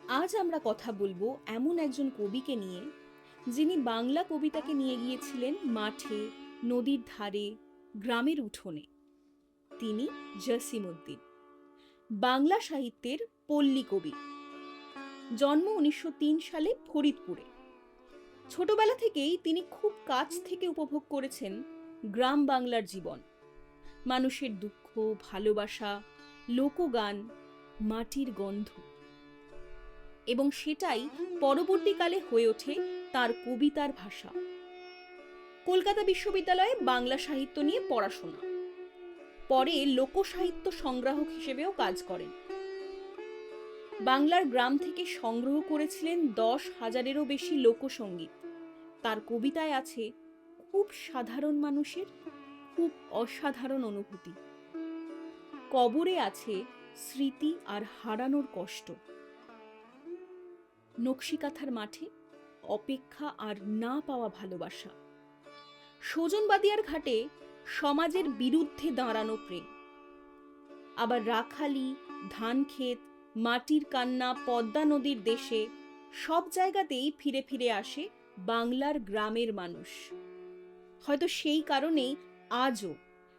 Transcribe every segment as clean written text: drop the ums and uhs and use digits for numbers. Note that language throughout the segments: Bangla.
আজ আমরা কথা বলবো এমন একজন কবিকে নিয়ে, যিনি বাংলা কবিতাকে নিয়ে গিয়েছিলেন মাঠে, নদীর ধারে, গ্রামের উঠোনে। তিনি জসিমউদ্দিন, বাংলা সাহিত্যের পল্লী কবি। জন্ম ১৯০৩ সালে ফরিদপুরে। ছোটবেলা থেকেই তিনি খুব কাছ থেকে উপভোগ করেছেন গ্রাম বাংলার জীবন, মানুষের দুঃখ, ভালোবাসা, লোকগান, মাটির গন্ধ। এবং সেটাই পরবর্তীকালে হয়ে ওঠে তার কবিতার ভাষা। কলকাতা বিশ্ববিদ্যালয়ে বাংলা সাহিত্য নিয়ে পড়াশোনা, পরে লোকসাহিত্য সংগ্রাহক হিসেবেও কাজ করেন। বাংলার গ্রাম থেকে সংগ্রহ করেছিলেন ১০,০০০-এরও বেশি লোকসঙ্গীত। তার কবিতায় আছে খুব সাধারণ মানুষের খুব অসাধারণ অনুভূতি। কবরে আছে স্মৃতি আর হারানোর কষ্ট। নকশিকাঁথার মাঠে অপেক্ষা আর না পাওয়া ভালোবাসা। সজনবাদিয়ার ঘাটে সমাজের বিরুদ্ধে দাঁড়ানো প্রেম। আবার রাখালি, ধানক্ষেত, মাটির কান্না, পদ্মা নদীর দেশে সব জায়গাতেই ফিরে ফিরে আসে বাংলার গ্রামের মানুষ। হয়তো সেই কারণেই আজও,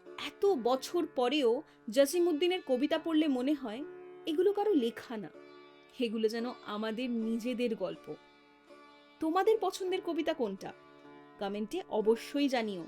এত বছর পরেও জসিমউদ্দিনের কবিতা পড়লে মনে হয় এগুলো কারো লেখা না, এগুলো যেন আমাদের নিজেদের গল্প। তোমাদের পছন্দের কবিতা কোনটা? কমেন্টে অবশ্যই জানিও।